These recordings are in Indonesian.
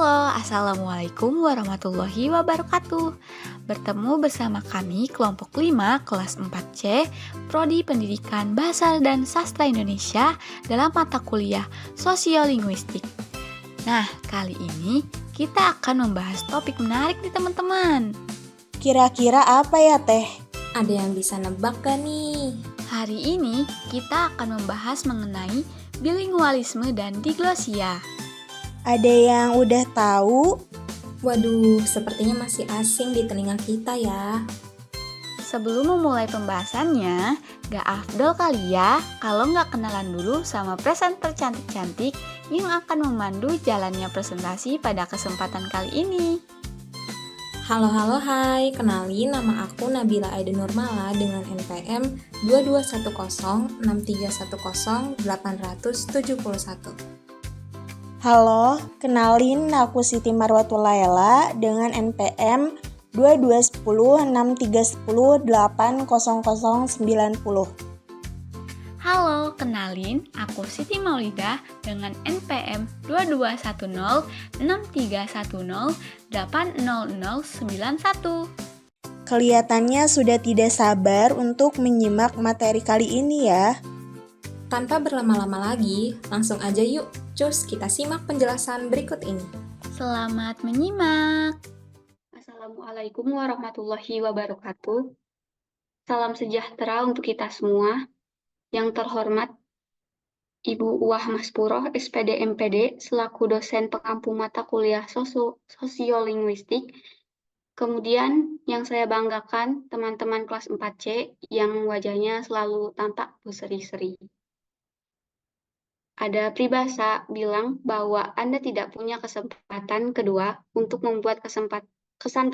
Halo, Assalamualaikum warahmatullahi wabarakatuh. Bertemu bersama kami kelompok 5 kelas 4C Prodi Pendidikan Bahasa dan Sastra Indonesia dalam mata kuliah Sosiolinguistik. Nah, kali ini kita akan membahas topik menarik nih teman-teman. Kira-kira apa ya, Teh? Ada yang bisa nebak gak nih? Hari ini kita akan membahas mengenai bilingualisme dan diglosia. Ada yang udah tahu? Waduh, sepertinya masih asing di telinga kita ya. Sebelum memulai pembahasannya, gak afdol kali ya kalau gak kenalan dulu sama presenter cantik-cantik yang akan memandu jalannya presentasi pada kesempatan kali ini. Halo, hai. Kenalin, nama aku Nabila Aida Nurmala dengan NPM 221063108871. Halo, kenalin aku Siti Marwatul Laila dengan NPM 221063108090. Halo, kenalin aku Siti Maulida dengan NPM 22106310809091. Kelihatannya sudah tidak sabar untuk menyimak materi kali ini ya. Tanpa berlama-lama lagi, langsung aja yuk, cus kita simak penjelasan berikut ini. Selamat menyimak. Assalamualaikum warahmatullahi wabarakatuh. Salam sejahtera untuk kita semua. Yang terhormat Ibu Uwah Maspuro, SPD MPD, selaku dosen pengampu mata kuliah Sosiolinguistik. Kemudian yang saya banggakan teman-teman kelas 4C yang wajahnya selalu tampak berseri-seri. Ada peribahasa bilang bahwa Anda tidak punya kesempatan kedua untuk membuat kesan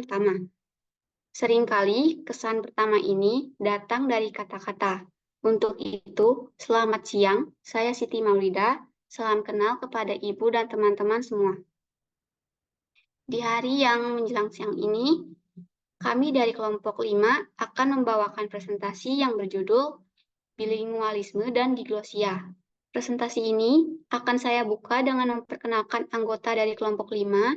pertama. Seringkali kesan pertama ini datang dari kata-kata. Untuk itu, selamat siang, saya Siti Maulida. Salam kenal kepada Ibu dan teman-teman semua. Di hari yang menjelang siang ini, kami dari kelompok 5 akan membawakan presentasi yang berjudul Bilingualisme dan Diglosia. Presentasi ini akan saya buka dengan memperkenalkan anggota dari kelompok 5,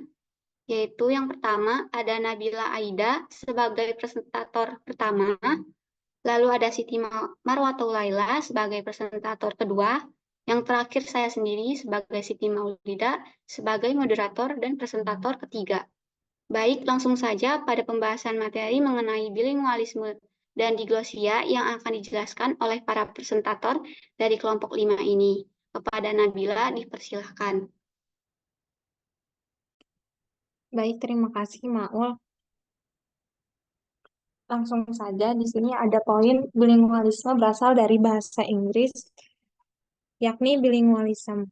yaitu yang pertama ada Nabila Aida sebagai presentator pertama, lalu ada Siti Marwatul Laila sebagai presentator kedua, yang terakhir saya sendiri sebagai Siti Maulida sebagai moderator dan presentator ketiga. Baik, langsung saja pada pembahasan materi mengenai bilingualisme dan diglosia yang akan dijelaskan oleh para presentator dari kelompok 5 ini. Kepada Nabila dipersilahkan. Baik, terima kasih Maul. Langsung saja, di sini ada poin bilingualisme berasal dari bahasa Inggris, yakni bilingualism.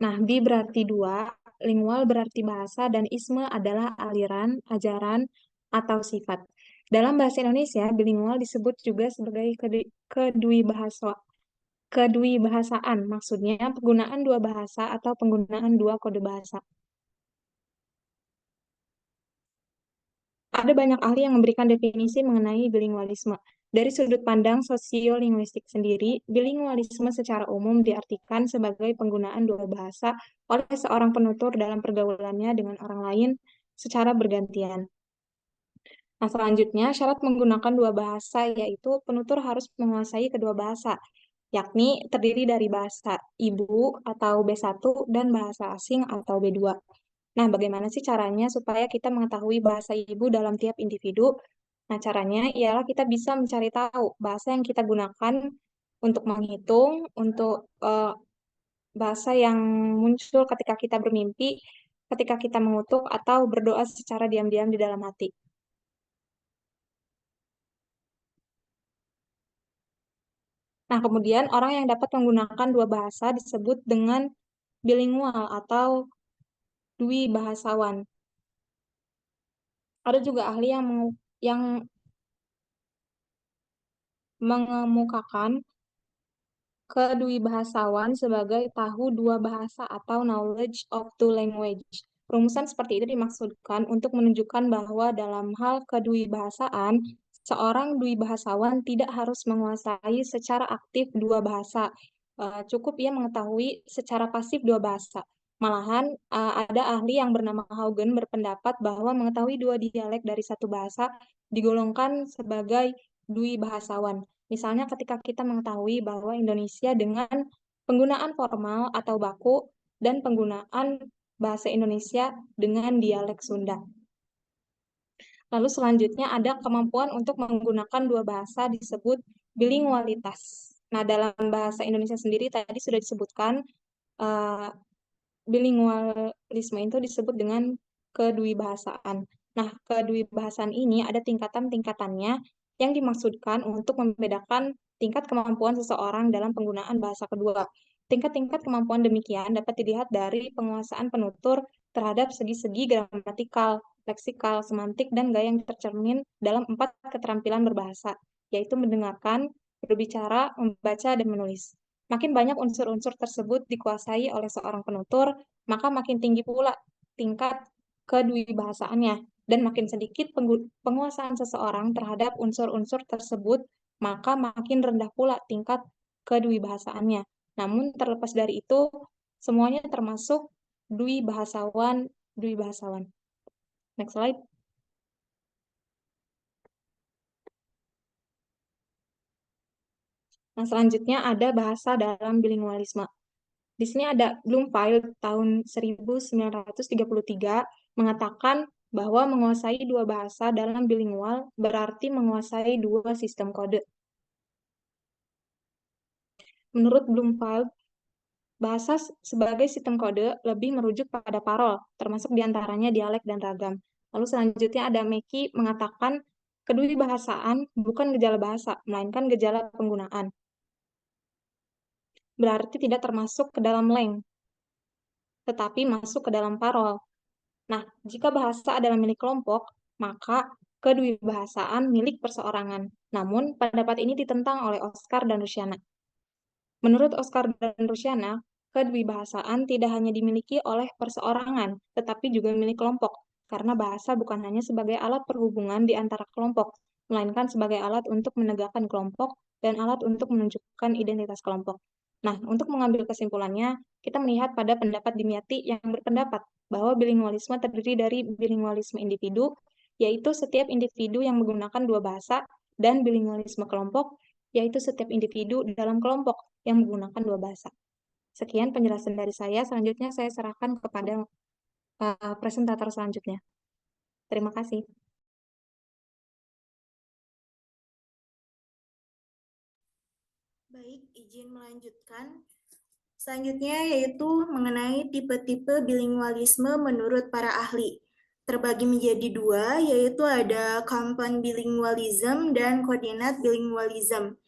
Nah, bi berarti dua, lingual berarti bahasa, dan isme adalah aliran, ajaran, atau sifat. Dalam bahasa Indonesia, bilingual disebut juga sebagai kedui-bahasaan, maksudnya penggunaan dua bahasa atau penggunaan dua kode bahasa. Ada banyak ahli yang memberikan definisi mengenai bilingualisme. Dari sudut pandang sosiolinguistik sendiri, bilingualisme secara umum diartikan sebagai penggunaan dua bahasa oleh seorang penutur dalam pergaulannya dengan orang lain secara bergantian. Nah, selanjutnya, syarat menggunakan dua bahasa yaitu penutur harus menguasai kedua bahasa, yakni terdiri dari bahasa ibu atau B1 dan bahasa asing atau B2. Nah, bagaimana sih caranya supaya kita mengetahui bahasa ibu dalam tiap individu? Nah, caranya ialah kita bisa mencari tahu bahasa yang kita gunakan untuk menghitung, untuk bahasa yang muncul ketika kita bermimpi, ketika kita mengutuk, atau berdoa secara diam-diam di dalam hati. Nah, kemudian orang yang dapat menggunakan dua bahasa disebut dengan bilingual atau dwi bahasawan. Ada juga ahli yang mengemukakan kedwibahasawan sebagai tahu dua bahasa atau knowledge of two language. Rumusan seperti itu dimaksudkan untuk menunjukkan bahwa dalam hal kedwibahasaan, seorang dwibahasawan tidak harus menguasai secara aktif dua bahasa. Cukup ia mengetahui secara pasif dua bahasa. Malahan ada ahli yang bernama Haugen berpendapat bahwa mengetahui dua dialek dari satu bahasa digolongkan sebagai dwi bahasawan. Misalnya ketika kita mengetahui bahwa Indonesia dengan penggunaan formal atau baku dan penggunaan bahasa Indonesia dengan dialek Sunda. Lalu selanjutnya ada kemampuan untuk menggunakan dua bahasa disebut bilingualitas. Nah, dalam bahasa Indonesia sendiri tadi sudah disebutkan uh, bilingualisme itu disebut dengan kedwibahasaan. Nah, kedwibahasaan ini ada tingkatan-tingkatannya yang dimaksudkan untuk membedakan tingkat kemampuan seseorang dalam penggunaan bahasa kedua. Tingkat-tingkat kemampuan demikian dapat dilihat dari penguasaan penutur terhadap segi-segi gramatikal, leksikal, semantik, dan gaya yang tercermin dalam 4 keterampilan berbahasa, yaitu mendengarkan, berbicara, membaca, dan menulis. Makin banyak unsur-unsur tersebut dikuasai oleh seorang penutur, maka makin tinggi pula tingkat kedwibahasaannya. Dan makin sedikit penguasaan seseorang terhadap unsur-unsur tersebut, maka makin rendah pula tingkat kedwibahasaannya. Namun terlepas dari itu, semuanya termasuk dwibahasawan. Next slide. Nah, selanjutnya ada bahasa dalam bilingualisme. Di sini ada Bloomfield tahun 1933 mengatakan bahwa menguasai dua bahasa dalam bilingual berarti menguasai dua sistem kode. Menurut Bloomfield, bahasa sebagai sistem kode lebih merujuk pada parol, termasuk diantaranya dialek dan ragam. Lalu selanjutnya ada Mackey mengatakan kedwibahasaan bukan gejala bahasa, melainkan gejala penggunaan. Berarti tidak termasuk ke dalam leng, tetapi masuk ke dalam parol. Nah, jika bahasa adalah milik kelompok, maka kedwibahasaan milik perseorangan. Namun, pendapat ini ditentang oleh Oscar dan Rusiana. Menurut Oscar dan Rusiana, kedwibahasaan tidak hanya dimiliki oleh perseorangan, tetapi juga milik kelompok, karena bahasa bukan hanya sebagai alat perhubungan di antara kelompok, melainkan sebagai alat untuk menegakkan kelompok dan alat untuk menunjukkan identitas kelompok. Nah, untuk mengambil kesimpulannya, kita melihat pada pendapat Dimyati yang berpendapat bahwa bilingualisme terdiri dari bilingualisme individu, yaitu setiap individu yang menggunakan dua bahasa, dan bilingualisme kelompok, yaitu setiap individu dalam kelompok yang menggunakan dua bahasa. Sekian penjelasan dari saya. Selanjutnya saya serahkan kepada presentator selanjutnya. Terima kasih. Baik, izin melanjutkan. Selanjutnya yaitu mengenai tipe-tipe bilingualisme menurut para ahli. Terbagi menjadi dua, yaitu ada compound bilingualism dan coordinate bilingualism.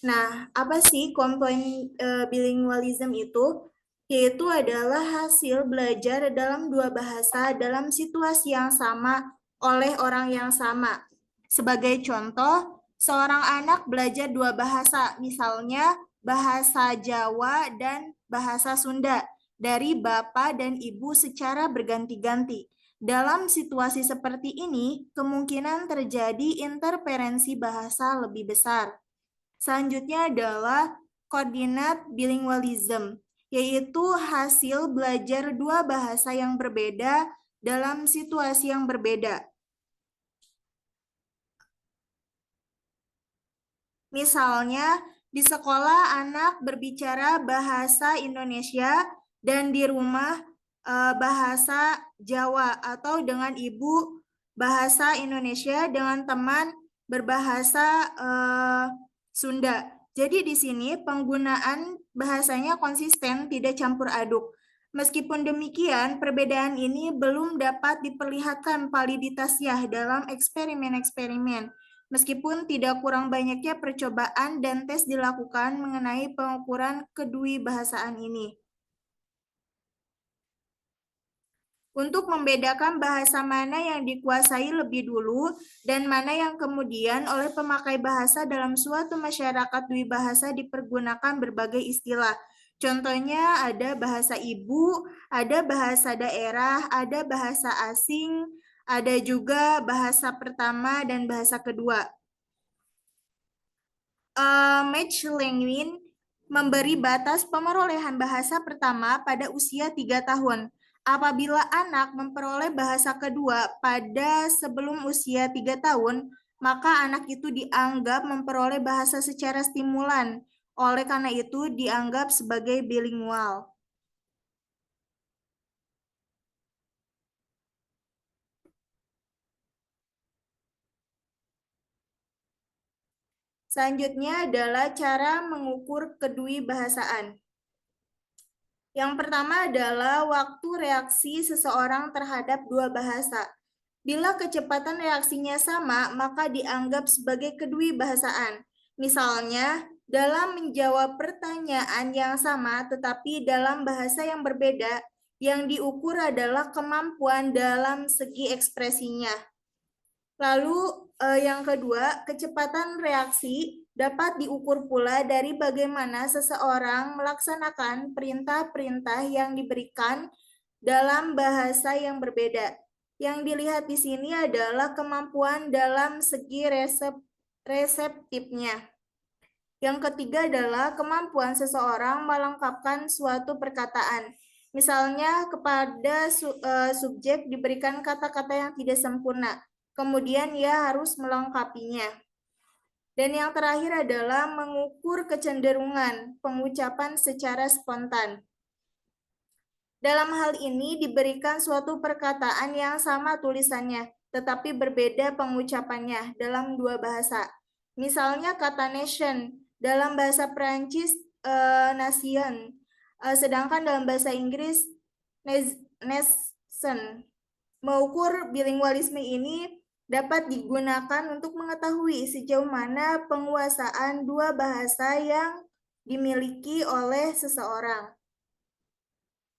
Nah, apa sih compound bilingualism itu? Yaitu adalah hasil belajar dalam dua bahasa dalam situasi yang sama oleh orang yang sama. Sebagai contoh, seorang anak belajar dua bahasa, misalnya bahasa Jawa dan bahasa Sunda dari bapak dan ibu secara berganti-ganti. Dalam situasi seperti ini, kemungkinan terjadi interferensi bahasa lebih besar. Selanjutnya adalah koordinat bilingualism, yaitu hasil belajar dua bahasa yang berbeda dalam situasi yang berbeda. Misalnya, di sekolah anak berbicara bahasa Indonesia dan di rumah bahasa Jawa, atau dengan ibu bahasa Indonesia, dengan teman berbahasa Sunda. Jadi di sini penggunaan bahasanya konsisten, tidak campur aduk. Meskipun demikian, perbedaan ini belum dapat diperlihatkan validitasnya dalam eksperimen-eksperimen. Meskipun tidak kurang banyaknya percobaan dan tes dilakukan mengenai pengukuran kedwibahasaan ini. Untuk membedakan bahasa mana yang dikuasai lebih dulu dan mana yang kemudian oleh pemakai bahasa dalam suatu masyarakat dwibahasa dipergunakan berbagai istilah. Contohnya ada bahasa ibu, ada bahasa daerah, ada bahasa asing, ada juga bahasa pertama dan bahasa kedua. Match Lewin memberi batas pemerolehan bahasa pertama pada usia 3 tahun. Apabila anak memperoleh bahasa kedua pada sebelum usia 3 tahun, maka anak itu dianggap memperoleh bahasa secara stimulan. Oleh karena itu, dianggap sebagai bilingual. Selanjutnya adalah cara mengukur kedewibahasaan. Yang pertama adalah waktu reaksi seseorang terhadap dua bahasa. Bila kecepatan reaksinya sama, maka dianggap sebagai kedewibahasaan. Misalnya, dalam menjawab pertanyaan yang sama tetapi dalam bahasa yang berbeda, yang diukur adalah kemampuan dalam segi ekspresinya. Lalu yang kedua, kecepatan reaksi dapat diukur pula dari bagaimana seseorang melaksanakan perintah-perintah yang diberikan dalam bahasa yang berbeda. Yang dilihat di sini adalah kemampuan dalam segi reseptifnya. Yang ketiga adalah kemampuan seseorang melengkapkan suatu perkataan. Misalnya kepada subjek diberikan kata-kata yang tidak sempurna, kemudian ia harus melengkapinya. Dan yang terakhir adalah mengukur kecenderungan pengucapan secara spontan. Dalam hal ini diberikan suatu perkataan yang sama tulisannya, tetapi berbeda pengucapannya dalam dua bahasa. Misalnya kata nation dalam bahasa Prancis nation, sedangkan dalam bahasa Inggris nation. Mengukur bilingualisme ini dapat digunakan untuk mengetahui sejauh mana penguasaan dua bahasa yang dimiliki oleh seseorang.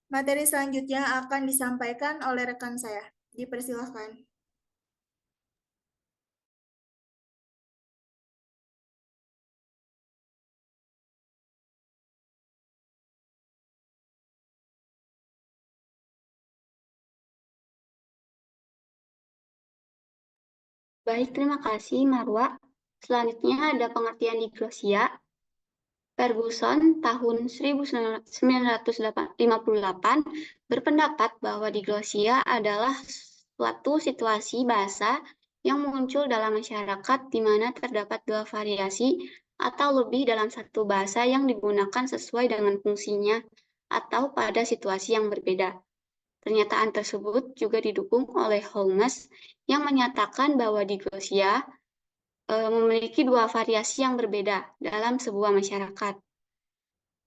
Materi selanjutnya akan disampaikan oleh rekan saya. Dipersilahkan. Baik, terima kasih Marwa. Selanjutnya ada pengertian diglosia. Ferguson tahun 1958 berpendapat bahwa diglosia adalah suatu situasi bahasa yang muncul dalam masyarakat di mana terdapat dua variasi atau lebih dalam satu bahasa yang digunakan sesuai dengan fungsinya atau pada situasi yang berbeda. Pernyataan tersebut juga didukung oleh Holmes yang menyatakan bahwa diglosia memiliki dua variasi yang berbeda dalam sebuah masyarakat.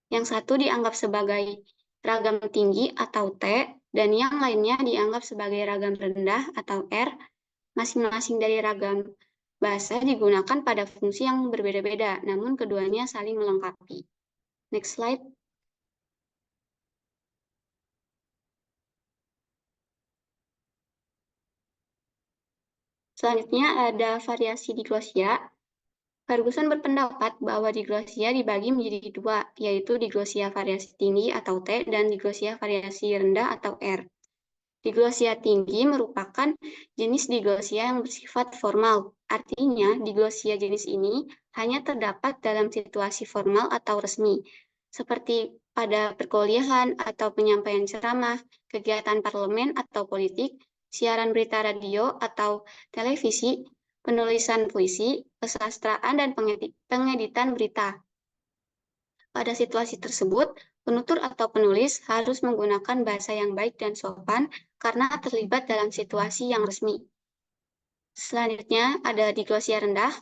Yang satu dianggap sebagai ragam tinggi atau T, dan yang lainnya dianggap sebagai ragam rendah atau R. Masing-masing dari ragam bahasa digunakan pada fungsi yang berbeda-beda, namun keduanya saling melengkapi. Next slide. Selanjutnya ada variasi diglosia. Ferguson berpendapat bahwa diglosia dibagi menjadi dua, yaitu diglosia variasi tinggi atau T dan diglosia variasi rendah atau R. Diglosia tinggi merupakan jenis diglosia yang bersifat formal. Artinya, diglosia jenis ini hanya terdapat dalam situasi formal atau resmi, seperti pada perkuliahan atau penyampaian ceramah, kegiatan parlemen atau politik, siaran berita radio atau televisi, penulisan puisi, kesastraan, dan pengeditan berita. Pada situasi tersebut, penutur atau penulis harus menggunakan bahasa yang baik dan sopan karena terlibat dalam situasi yang resmi. Selanjutnya, ada diglosia rendah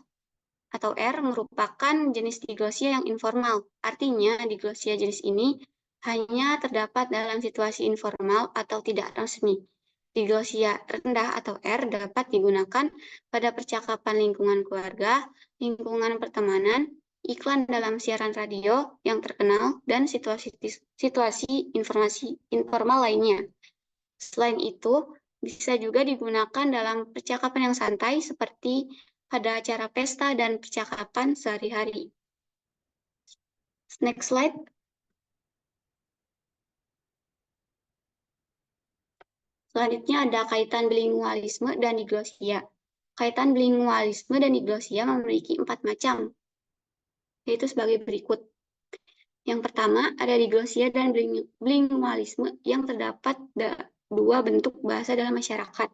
atau R merupakan jenis diglosia yang informal. Artinya, diglosia jenis ini hanya terdapat dalam situasi informal atau tidak resmi. Diglosia rendah atau R dapat digunakan pada percakapan lingkungan keluarga, lingkungan pertemanan, iklan dalam siaran radio yang terkenal, dan situasi informasi informal lainnya. Selain itu, bisa juga digunakan dalam percakapan yang santai seperti pada acara pesta dan percakapan sehari-hari. Next slide. Selanjutnya ada kaitan bilingualisme dan diglosia. Kaitan bilingualisme dan diglosia memiliki 4 macam, yaitu sebagai berikut. Yang pertama, ada diglosia dan bilingualisme yang terdapat dua bentuk bahasa dalam masyarakat,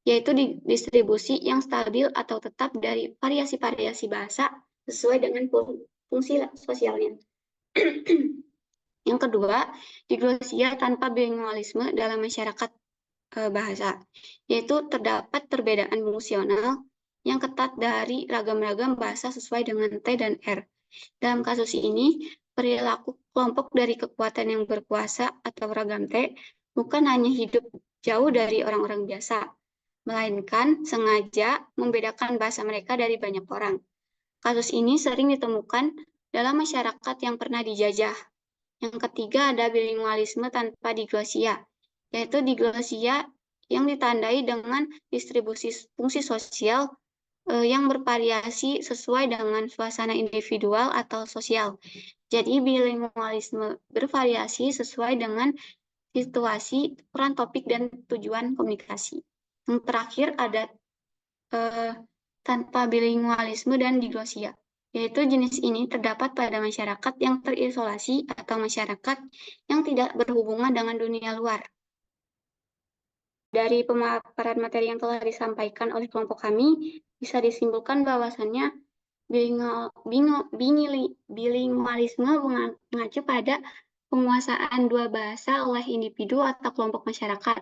yaitu distribusi yang stabil atau tetap dari variasi-variasi bahasa sesuai dengan fungsi sosialnya. Yang kedua, diglosia tanpa bilingualisme dalam masyarakat bahasa, yaitu terdapat perbedaan fungsional yang ketat dari ragam-ragam bahasa sesuai dengan T dan R. Dalam kasus ini, perilaku kelompok dari kekuatan yang berkuasa atau ragam T bukan hanya hidup jauh dari orang-orang biasa, melainkan sengaja membedakan bahasa mereka dari banyak orang. Kasus ini sering ditemukan dalam masyarakat yang pernah dijajah. Yang ketiga ada bilingualisme tanpa diglosia, yaitu diglosia yang ditandai dengan distribusi fungsi sosial yang bervariasi sesuai dengan suasana individual atau sosial. Jadi bilingualisme bervariasi sesuai dengan situasi, peran topik, dan tujuan komunikasi. Yang terakhir ada tanpa bilingualisme dan diglosia, yaitu jenis ini terdapat pada masyarakat yang terisolasi atau masyarakat yang tidak berhubungan dengan dunia luar. Dari pemaparan materi yang telah disampaikan oleh kelompok kami, bisa disimpulkan bahwasannya bilingualisme mengacu pada penguasaan dua bahasa oleh individu atau kelompok masyarakat.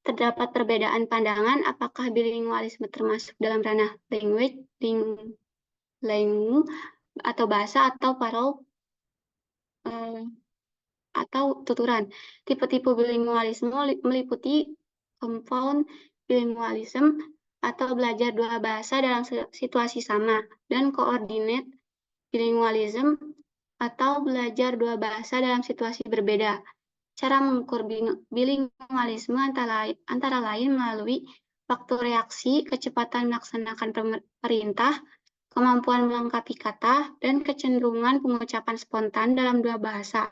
Terdapat perbedaan pandangan apakah bilingualisme termasuk dalam ranah language, atau bahasa atau parol atau tuturan. Tipe-tipe bilingualisme meliputi compound bilingualism atau belajar dua bahasa dalam situasi sama, dan coordinate bilingualism atau belajar dua bahasa dalam situasi berbeda. Cara mengukur bilingualisme antara lain melalui faktor reaksi, kecepatan melaksanakan perintah, kemampuan melengkapi kata, dan kecenderungan pengucapan spontan dalam dua bahasa.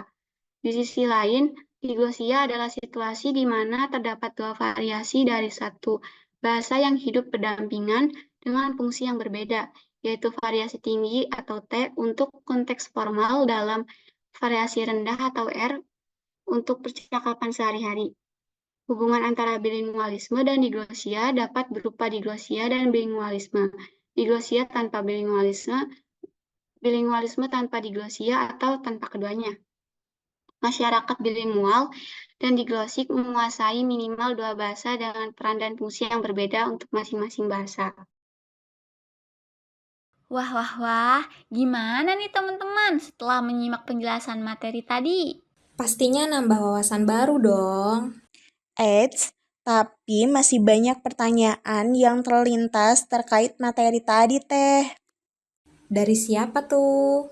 Di sisi lain, diglosia adalah situasi di mana terdapat dua variasi dari satu bahasa yang hidup berdampingan dengan fungsi yang berbeda, yaitu variasi tinggi atau T untuk konteks formal dalam variasi rendah atau R untuk percakapan sehari-hari. Hubungan antara bilingualisme dan diglosia dapat berupa diglosia dan bilingualisme, diglosia tanpa bilingualisme tanpa diglosia, atau tanpa keduanya. Masyarakat bilingual dan diglosik menguasai minimal dua bahasa dengan peran dan fungsi yang berbeda untuk masing-masing bahasa. Wah, gimana nih teman-teman setelah menyimak penjelasan materi tadi? Pastinya nambah wawasan baru dong. Tapi masih banyak pertanyaan yang terlintas terkait materi tadi, Teh. Dari siapa tuh?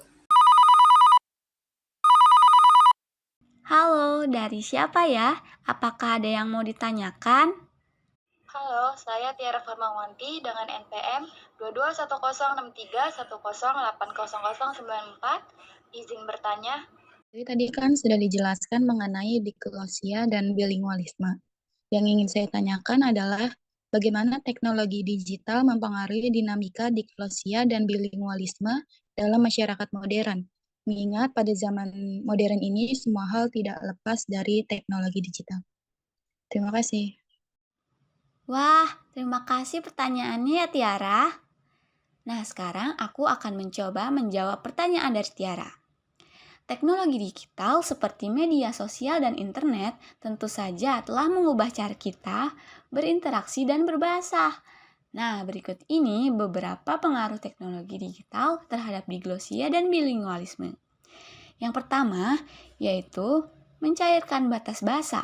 Halo, dari siapa ya? Apakah ada yang mau ditanyakan? Halo, saya Tiara Farmawanti dengan NPM 22103310800094. Izin bertanya. Jadi tadi kan sudah dijelaskan mengenai diglosia dan bilingualisme. Yang ingin saya tanyakan adalah bagaimana teknologi digital mempengaruhi dinamika diglosia dan bilingualisme dalam masyarakat modern. Mengingat pada zaman modern ini semua hal tidak lepas dari teknologi digital. Terima kasih. Wah, terima kasih pertanyaannya ya Tiara. Nah, sekarang aku akan mencoba menjawab pertanyaan dari Tiara. Teknologi digital seperti media sosial dan internet tentu saja telah mengubah cara kita berinteraksi dan berbahasa. Nah, berikut ini beberapa pengaruh teknologi digital terhadap diglosia dan bilingualisme. Yang pertama, yaitu mencairkan batas bahasa.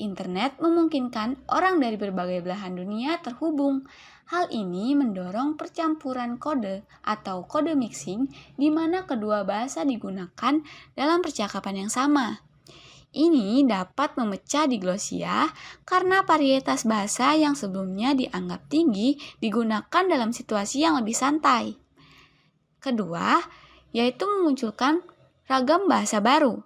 Internet memungkinkan orang dari berbagai belahan dunia terhubung. Hal ini mendorong percampuran kode atau kode mixing di mana kedua bahasa digunakan dalam percakapan yang sama. Ini dapat memecah diglosia karena varietas bahasa yang sebelumnya dianggap tinggi digunakan dalam situasi yang lebih santai. Kedua, yaitu memunculkan ragam bahasa baru.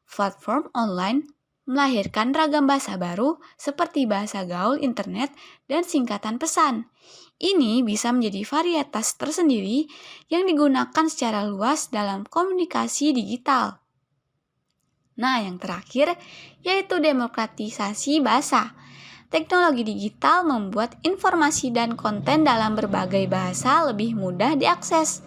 Platform online melahirkan ragam bahasa baru seperti bahasa gaul internet dan singkatan pesan. Ini bisa menjadi varietas tersendiri yang digunakan secara luas dalam komunikasi digital. Nah, yang terakhir yaitu demokratisasi bahasa. Teknologi digital membuat informasi dan konten dalam berbagai bahasa lebih mudah diakses.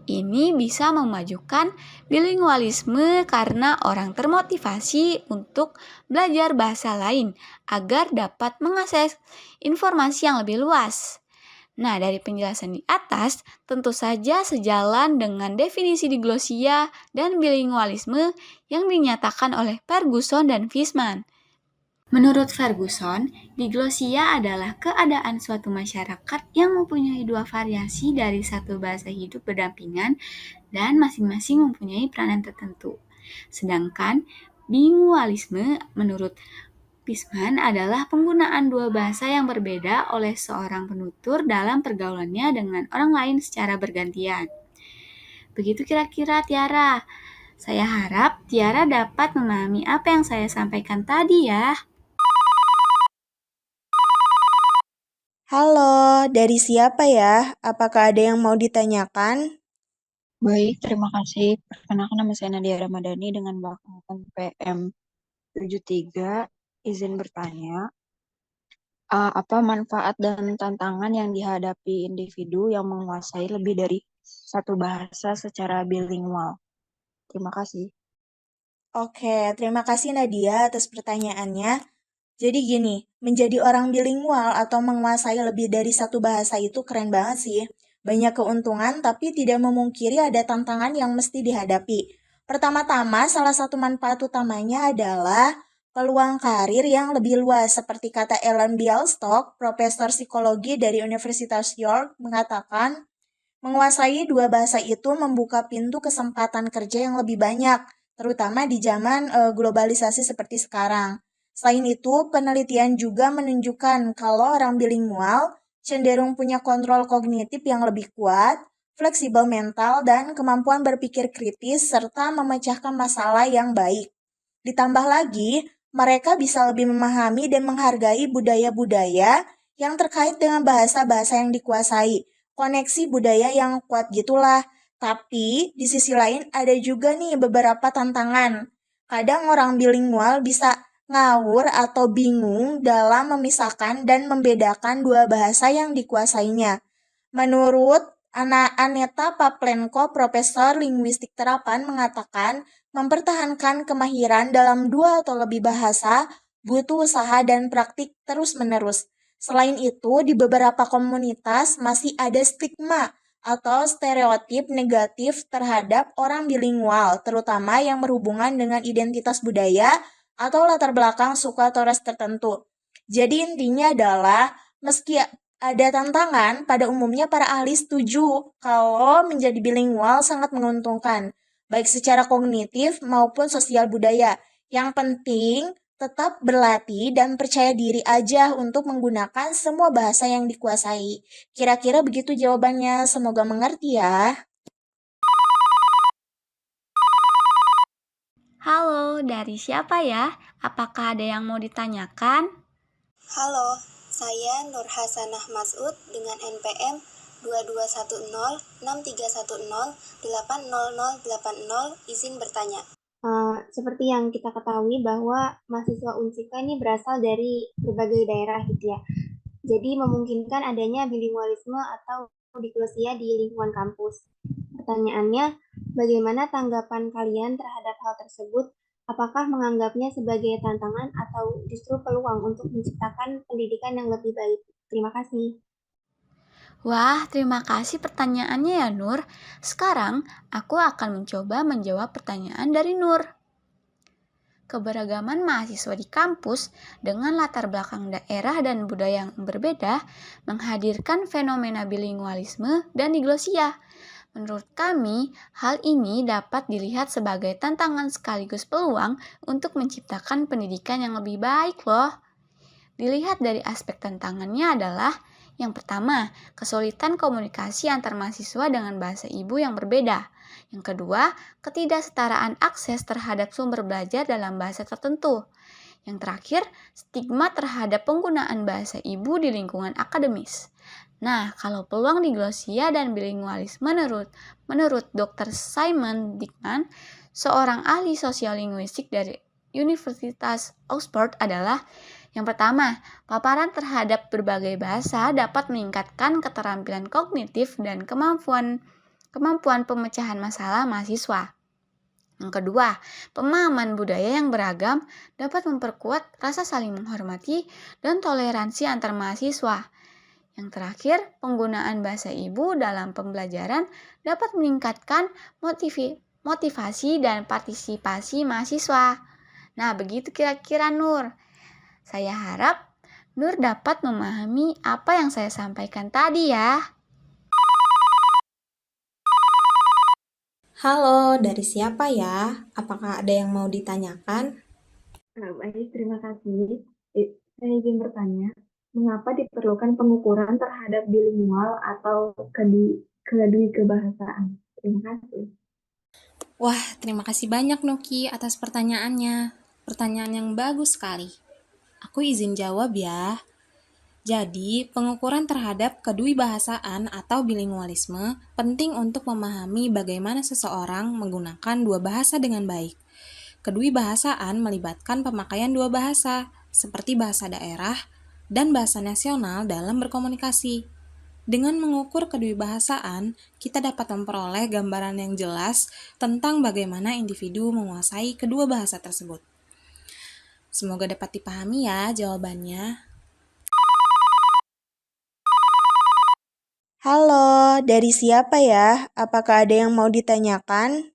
Ini bisa memajukan bilingualisme karena orang termotivasi untuk belajar bahasa lain agar dapat mengakses informasi yang lebih luas. Nah, dari penjelasan di atas, tentu saja sejalan dengan definisi diglosia dan bilingualisme yang dinyatakan oleh Ferguson dan Fishman. Menurut Ferguson, diglosia adalah keadaan suatu masyarakat yang mempunyai dua variasi dari satu bahasa hidup berdampingan dan masing-masing mempunyai peranan tertentu. Sedangkan bilingualisme menurut Fishman adalah penggunaan dua bahasa yang berbeda oleh seorang penutur dalam pergaulannya dengan orang lain secara bergantian. Begitu kira-kira Tiara. Saya harap Tiara dapat memahami apa yang saya sampaikan tadi ya. Halo, dari siapa ya? Apakah ada yang mau ditanyakan? Baik, terima kasih. Perkenalkan nama saya Nadia Ramadhani dengan belakang PM 73. Izin bertanya, apa manfaat dan tantangan yang dihadapi individu yang menguasai lebih dari satu bahasa secara bilingual? Terima kasih. Oke, terima kasih Nadia atas pertanyaannya. Jadi gini, menjadi orang bilingual atau menguasai lebih dari satu bahasa itu keren banget sih. Banyak keuntungan, tapi tidak memungkiri ada tantangan yang mesti dihadapi. Pertama-tama, salah satu manfaat utamanya adalah peluang karir yang lebih luas. Seperti kata Ellen Bialystok, Profesor Psikologi dari Universitas York, mengatakan, menguasai dua bahasa itu membuka pintu kesempatan kerja yang lebih banyak, terutama di zaman globalisasi seperti sekarang. Selain itu, penelitian juga menunjukkan kalau orang bilingual cenderung punya kontrol kognitif yang lebih kuat, fleksibel mental, dan kemampuan berpikir kritis serta memecahkan masalah yang baik. Ditambah lagi, mereka bisa lebih memahami dan menghargai budaya-budaya yang terkait dengan bahasa-bahasa yang dikuasai. Koneksi budaya yang kuat gitulah. Tapi di sisi lain ada juga nih beberapa tantangan. Kadang orang bilingual bisa ngawur atau bingung dalam memisahkan dan membedakan dua bahasa yang dikuasainya. Menurut Aneta Pavlenko, Profesor Linguistik Terapan, mengatakan mempertahankan kemahiran dalam dua atau lebih bahasa butuh usaha dan praktik terus-menerus. Selain itu, di beberapa komunitas masih ada stigma atau stereotip negatif terhadap orang bilingual, terutama yang berhubungan dengan identitas budaya atau latar belakang suku atau ras tertentu. Jadi intinya adalah, meski ada tantangan, pada umumnya para ahli setuju kalau menjadi bilingual sangat menguntungkan, baik secara kognitif maupun sosial budaya. Yang penting, tetap berlatih dan percaya diri aja untuk menggunakan semua bahasa yang dikuasai. Kira-kira begitu jawabannya, semoga mengerti ya. Halo, dari siapa ya? Apakah ada yang mau ditanyakan? Halo, saya Nur Hasanah Masud dengan NPM 221063108080, izin bertanya. Seperti yang kita ketahui bahwa mahasiswa Unsika ini berasal dari berbagai daerah gitu ya. Jadi memungkinkan adanya bilingualisme atau diglosia di lingkungan kampus. Pertanyaannya, bagaimana tanggapan kalian terhadap hal tersebut? Apakah menganggapnya sebagai tantangan atau justru peluang untuk menciptakan pendidikan yang lebih baik? Terima kasih. Wah, terima kasih pertanyaannya ya Nur. Sekarang, aku akan mencoba menjawab pertanyaan dari Nur. Keberagaman mahasiswa di kampus dengan latar belakang daerah dan budaya yang berbeda menghadirkan fenomena bilingualisme dan diglosia. Menurut kami, hal ini dapat dilihat sebagai tantangan sekaligus peluang untuk menciptakan pendidikan yang lebih baik loh. Dilihat dari aspek tantangannya adalah yang pertama, kesulitan komunikasi antar mahasiswa dengan bahasa ibu yang berbeda. Yang kedua, ketidaksetaraan akses terhadap sumber belajar dalam bahasa tertentu. Yang terakhir, stigma terhadap penggunaan bahasa ibu di lingkungan akademis. Nah, kalau peluang diglosia dan bilingualisme menurut Dr. Simon Dickman, seorang ahli sosiolinguistik dari Universitas Oxford adalah yang pertama, paparan terhadap berbagai bahasa dapat meningkatkan keterampilan kognitif dan kemampuan pemecahan masalah mahasiswa. Yang kedua, pemahaman budaya yang beragam dapat memperkuat rasa saling menghormati dan toleransi antar mahasiswa. Yang terakhir, penggunaan bahasa ibu dalam pembelajaran dapat meningkatkan motivasi dan partisipasi mahasiswa. Nah, begitu kira-kira Nur. Saya harap Nur dapat memahami apa yang saya sampaikan tadi ya. Halo, dari siapa ya? Apakah ada yang mau ditanyakan? Baik, terima kasih. Saya izin bertanya, mengapa diperlukan pengukuran terhadap bilingual atau kedui-kebahasaan? Terima kasih. Wah, terima kasih banyak Nuki atas pertanyaannya. Pertanyaan yang bagus sekali. Aku izin jawab ya. Jadi, pengukuran terhadap kedui-bahasaan atau bilingualisme penting untuk memahami bagaimana seseorang menggunakan dua bahasa dengan baik. Kedui-bahasaan melibatkan pemakaian dua bahasa, seperti bahasa daerah dan bahasa nasional dalam berkomunikasi. Dengan mengukur kedui-bahasaan, kita dapat memperoleh gambaran yang jelas tentang bagaimana individu menguasai kedua bahasa tersebut. Semoga dapat dipahami ya jawabannya. Halo, dari siapa ya? Apakah ada yang mau ditanyakan?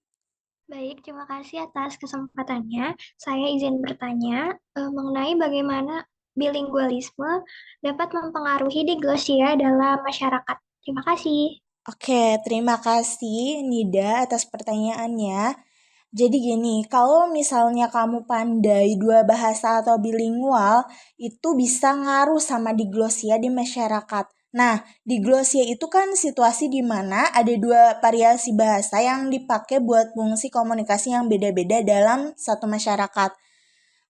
Baik, terima kasih atas kesempatannya. Saya izin bertanya mengenai bagaimana bilingualisme dapat mempengaruhi diglosia dalam masyarakat. Terima kasih. Oke, terima kasih Nida atas pertanyaannya. Jadi gini, kalau misalnya kamu pandai dua bahasa atau bilingual, itu bisa ngaruh sama diglosia di masyarakat. Nah, diglosia itu kan situasi di mana ada dua variasi bahasa yang dipakai buat fungsi komunikasi yang beda-beda dalam satu masyarakat.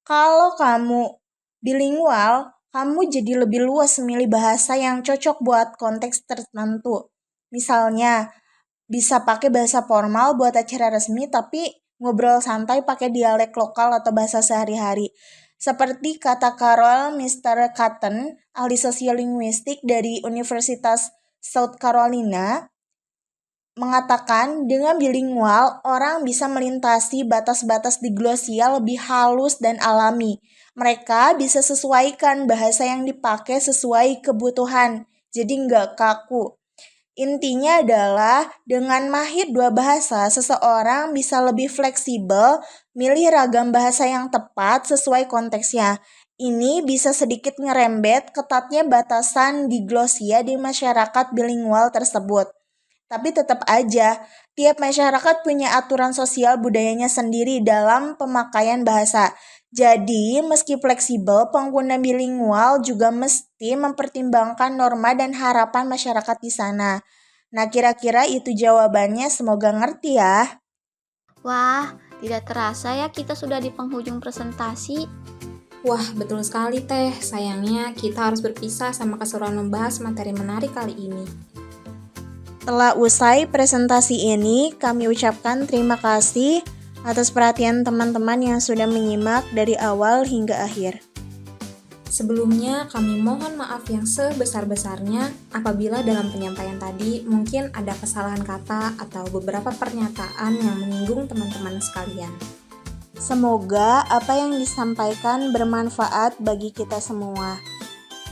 Kalau kamu bilingual, kamu jadi lebih luas memilih bahasa yang cocok buat konteks tertentu. Misalnya, bisa pakai bahasa formal buat acara resmi, tapi ngobrol santai pakai dialek lokal atau bahasa sehari-hari. Seperti kata Carol Mr. Cotton, ahli sosiolinguistik dari Universitas South Carolina, mengatakan dengan bilingual, orang bisa melintasi batas-batas diglosia lebih halus dan alami. Mereka bisa sesuaikan bahasa yang dipakai sesuai kebutuhan, jadi nggak kaku. Intinya adalah dengan mahir dua bahasa, seseorang bisa lebih fleksibel, milih ragam bahasa yang tepat sesuai konteksnya. Ini bisa sedikit ngerembet ketatnya batasan diglosia di masyarakat bilingual tersebut. Tapi tetap aja, tiap masyarakat punya aturan sosial budayanya sendiri dalam pemakaian bahasa. Jadi, meski fleksibel, pengguna bilingual juga mesti mempertimbangkan norma dan harapan masyarakat di sana. Nah, kira-kira itu jawabannya, semoga ngerti ya. Wah, tidak terasa ya kita sudah di penghujung presentasi. Wah, betul sekali Teh. Sayangnya kita harus berpisah sama keseruan membahas materi menarik kali ini. Setelah usai presentasi ini, kami ucapkan terima kasih atas perhatian teman-teman yang sudah menyimak dari awal hingga akhir. Sebelumnya, kami mohon maaf yang sebesar-besarnya apabila dalam penyampaian tadi mungkin ada kesalahan kata atau beberapa pernyataan yang menyinggung teman-teman sekalian. Semoga apa yang disampaikan bermanfaat bagi kita semua.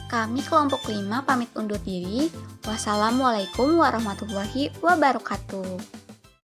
Kami kelompok 5 pamit undur diri. Wassalamualaikum warahmatullahi wabarakatuh.